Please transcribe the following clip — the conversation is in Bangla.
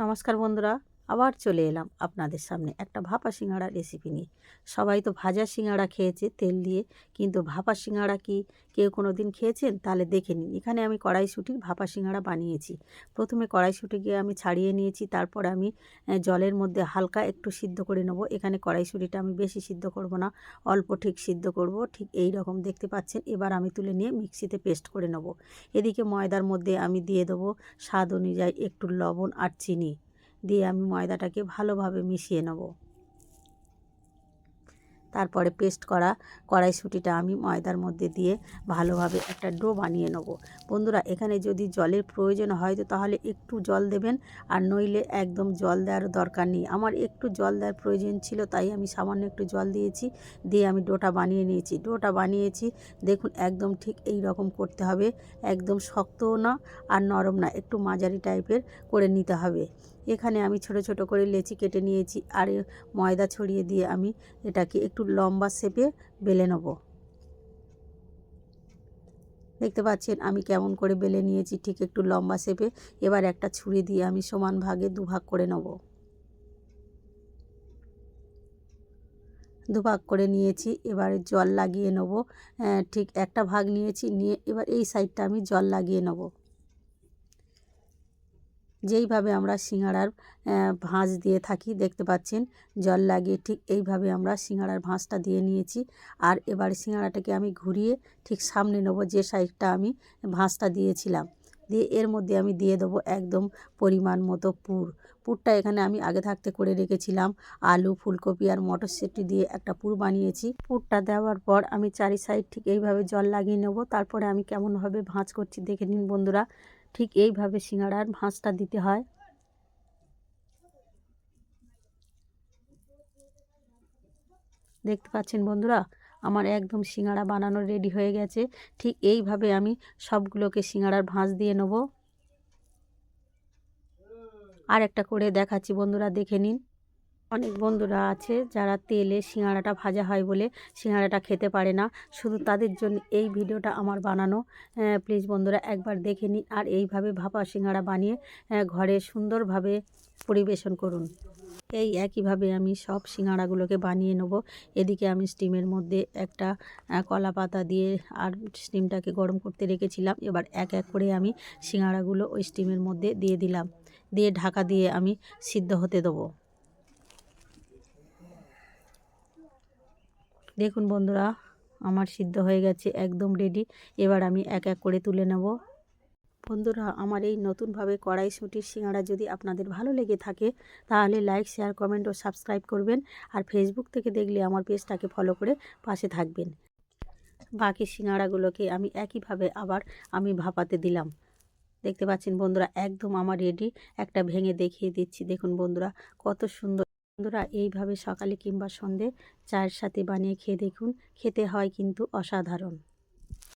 নমস্কার বন্ধুরা, আবার চলে এলাম আপনাদের সামনে একটা ভাপা সিঙ্গাড়া রেসিপি নিয়ে। সবাই তো ভাজা সিঙ্গাড়া খেয়েছে তেল দিয়ে, কিন্তু ভাপা সিঙ্গাড়া কি কেউ কোনো দিন খেয়েছেন? তাহলে দেখে নিন। এখানে আমি কড়াইশুঁটির ভাপা সিঙ্গাড়া বানিয়েছি। প্রথমে কড়াইশুঁটিকে আমি ছাড়িয়ে নিয়েছি, তারপর আমি জলের মধ্যে হালকা একটু সিদ্ধ করে নেব। এখানে কড়াইশুঁটিটা আমি বেশি সিদ্ধ করব না, অল্প ঠিক সিদ্ধ করব, ঠিক এই রকম দেখতে পাচ্ছেন। এবার আমি তুলে নিয়ে মিক্সিতে পেস্ট করে নেব। এদিকে ময়দার মধ্যে আমি দিয়ে দেবো স্বাদ অনুযায়ী একটু লবণ আর চিনি দিয়ে আমি ময়দাটাকে ভালোভাবে মিশিয়ে নেব। তারপরে পেস্ট করা কড়াইশুঁটিটা আমি ময়দার মধ্যে দিয়ে ভালোভাবে একটা ডো বানিয়ে নেব। বন্ধুরা, এখানে যদি জলের প্রয়োজন হয় তো তাহলে একটু জল দেবেন, আর নইলে একদম জল দেওয়ার দরকার নেই। আমার একটু জল দেওয়ার প্রয়োজন ছিল, তাই আমি সামান্য একটু জল দিয়েছি, দিয়ে আমি ডোটা বানিয়ে নিয়েছি। ডোটা বানিয়েছি, দেখুন একদম ঠিক এই রকম করতে হবে, একদম শক্তও না আর নরম না, একটু মাঝারি টাইপের করে নিতে হবে। এখানে আমি ছোট ছোট করে লেচি কেটে নিয়েছি, আর ময়দা ছড়িয়ে দিয়ে আমি এটাকে একটু লম্বা শেপে বেলে নেব। দেখতে পাচ্ছেন আমি কেমন করে বেলে নিয়েছি, ঠিক একটু লম্বা শেপে। এবার একটা ছুরি দিয়ে আমি সমান ভাগে দুভাগ করে নেব। দুভাগ করে নিয়েছি, এবারে জল লাগিয়ে নেব। ঠিক একটা ভাগ নিয়েছি, নিয়ে এবার এই সাইডটা আমি জল লাগিয়ে নেব। যেইভাবে আমরা সিঙ্গাড়ার ভাঁজ দিয়ে থাকি, দেখতে পাচ্ছেন জল লাগিয়ে ঠিক এইভাবে আমরা সিঙ্গাড়ার ভাঁজটা দিয়ে নিয়েছি। আর এবার সিঙ্গাড়াটাকে আমি ঘুরিয়ে ঠিক সামনে নেব, যে সাইডটা আমি ভাঁজটা দিয়েছিলাম। দিয়ে এর মধ্যে আমি দিয়ে দেবো একদম পরিমাণ মতো পুরটা এখানে আমি আগে থাকতে করে রেখেছিলাম। আলু, ফুলকপি আর মটরশুঁটি দিয়ে একটা পুর বানিয়েছি। পুরটা দেওয়ার পর আমি চারি সাইড ঠিক এইভাবে জল লাগিয়ে নেব। তারপরে আমি কেমনভাবে ভাঁজ করছি দেখে নিন বন্ধুরা। ঠিক এইভাবে সিঙ্গাড়ার ভাঁজটা দিতে হয়। দেখতে পাচ্ছেন বন্ধুরা, আমার একদম সিঙ্গাড়া বানানো রেডি হয়ে গেছে। ঠিক এইভাবে আমি সবগুলোকে সিঙ্গাড়ার ভাঁজ দিয়ে নেব। আর একটা করে দেখাচ্ছি বন্ধুরা, দেখে নিন। অনেক বন্ধুরা আছে যারা তেলে সিঙ্গাড়াটা ভাজা হয় বলে সিঙ্গাড়াটা খেতে পারে না, শুধু তাদের জন্য এই ভিডিওটা আমার বানানো। প্লিজ বন্ধুরা একবার দেখে নিন, আর এইভাবে ভাপা সিঙ্গাড়া বানিয়ে ঘরে সুন্দরভাবে পরিবেশন করুন। এই একইভাবে আমি সব সিঙ্গাড়াগুলোকে বানিয়ে নেব। এদিকে আমি স্টিমের মধ্যে একটা কলা পাতা দিয়ে আর স্টিমটাকে গরম করতে রেখেছিলাম। এবার এক এক করে আমি সিঙ্গাড়াগুলো ওই স্টিমের মধ্যে দিয়ে দিলাম, দিয়ে ঢাকা দিয়ে আমি সিদ্ধ হতে দেবো। দেখুন বন্ধুরা, আমার সিদ্ধ হয়ে গেছে, একদম রেডি। এবার আমি এক এক করে তুলে নেব। বন্ধুরা, আমার এই নতুনভাবে কড়াইশুঁটির সিঙ্গাড়া যদি আপনাদের ভালো লেগে থাকে তাহলে লাইক, শেয়ার, কমেন্ট ও সাবস্ক্রাইব করবেন। আর ফেসবুক থেকে দেখলে আমার পেজটাকে ফলো করে পাশে থাকবেন। বাকি সিঙ্গাড়াগুলোকে আমি একইভাবে আবার আমি ভাপাতে দিলাম। দেখতে পাচ্ছেন বন্ধুরা, একদম আমার রেডি। একটা ভেঙে দেখিয়ে দিচ্ছি, দেখুন বন্ধুরা কত সুন্দর। বন্ধুরা, এইভাবে সকালে কিংবা সন্ধে চায়ের সাথে বানিয়ে খেয়ে দেখুন, খেতে হয় কিন্তু অসাধারণ।